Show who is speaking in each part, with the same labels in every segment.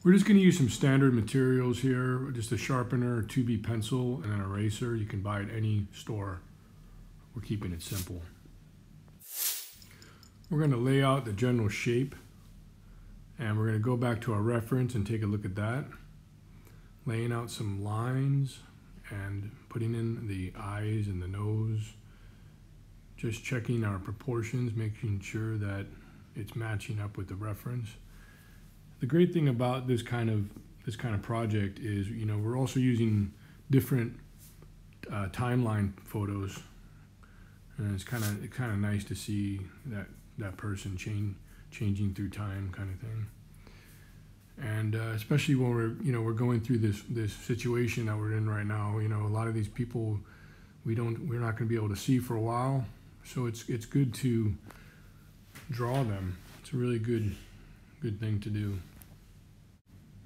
Speaker 1: We're just going to use some standard materials here, just a sharpener, a 2B pencil, and an eraser. You can buy at any store. We're keeping it simple. We're going to lay out the general shape, and we're going to go back to our reference and take a look at that. Laying out some lines and putting in the eyes and the nose. Just checking our proportions, making sure that it's matching up with the reference. The great thing about this kind of project is, we're also using different timeline photos, and it's kind of nice to see that person changing through time, kind of thing. And especially when we're going through this situation that we're in right now. A lot of these people we're not going to be able to see for a while, so it's good to draw them. It's a really good thing to do.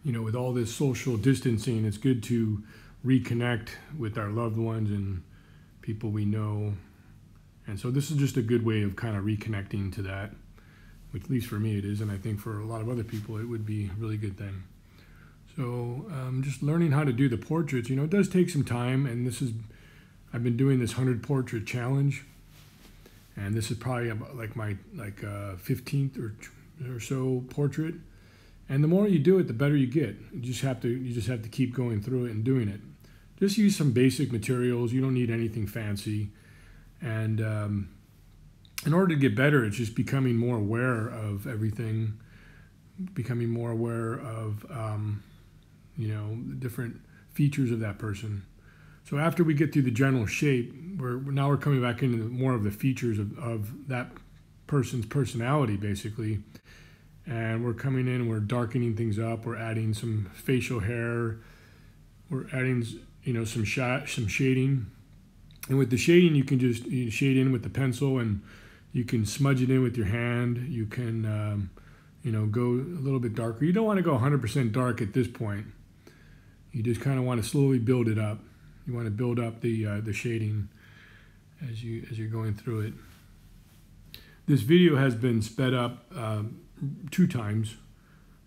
Speaker 1: With all this social distancing, it's good to reconnect with our loved ones and people we know. And so this is just a good way of kind of reconnecting to that, which at least for me it is, and I think for a lot of other people it would be a really good thing. So just learning how to do the portraits, it does take some time, and I've been doing this 100 portrait challenge, and this is probably about like my 15th or so portrait. And the more you do it, the better you get. You just have to keep going through it and doing it. Just use some basic materials. You don't need anything fancy. And in order to get better, it's just becoming more aware of everything, becoming more aware of the different features of that person. So after we get through the general shape, now we're coming back into more of the features of that person's personality, basically. And we're coming in, we're darkening things up, we're adding some facial hair, we're adding some shading. And with the shading, you can just shade in with the pencil, and you can smudge it in with your hand. You can go a little bit darker. You don't want to go 100% dark at this point. You just kind of want to slowly build it up. You want to build up the shading as you're going through it. This video has been sped up 2 times.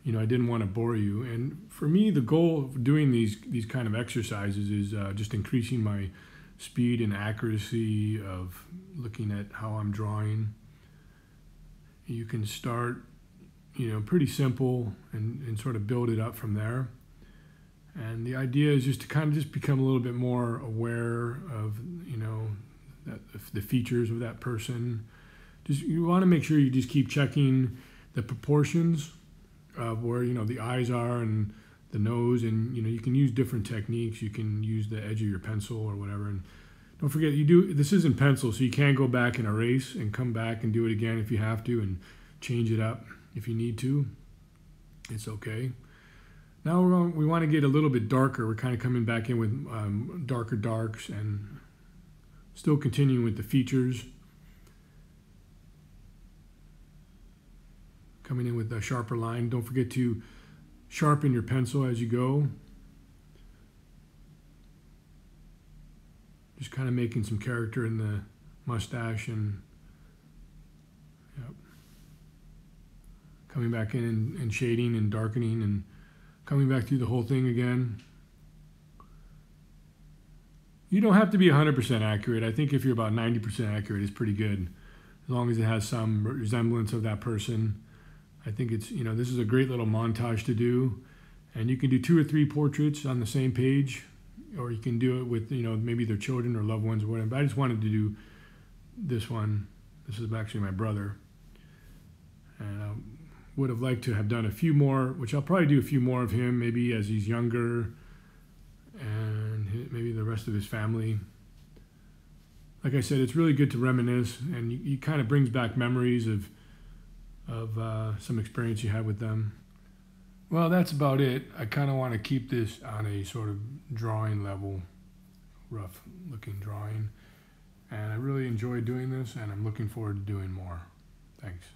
Speaker 1: I didn't want to bore you. And for me, the goal of doing these kind of exercises is just increasing my speed and accuracy of looking at how I'm drawing. You can start, pretty simple and sort of build it up from there. And the idea is just to kind of just become a little bit more aware of, the features of that person. You want to make sure you just keep checking the proportions of where the eyes are and the nose, and you can use different techniques. You can use the edge of your pencil or whatever, and don't forget this isn't pencil, so you can go back and erase and come back and do it again if you have to, and change it up if you need to. It's okay. Now we want to get a little bit darker. We're kind of coming back in with darker darks and still continuing with the features. Coming in with a sharper line. Don't forget to sharpen your pencil as you go. Just kind of making some character in the mustache, and coming back in and shading and darkening and coming back through the whole thing again. You don't have to be 100% accurate. I think if you're about 90% accurate, it's pretty good, as long as it has some resemblance of that person. I think it's, this is a great little montage to do, and you can do 2 or 3 portraits on the same page, or you can do it with, maybe their children or loved ones or whatever. But I just wanted to do this one. This is actually my brother, and I would have liked to have done a few more, which I'll probably do a few more of him, maybe as he's younger, and maybe the rest of his family. Like I said, it's really good to reminisce, and you kind of brings back memories of some experience you had with them. Well, that's about it. I kind of want to keep this on a sort of drawing level, rough looking drawing. And I really enjoy doing this, and I'm looking forward to doing more. Thanks.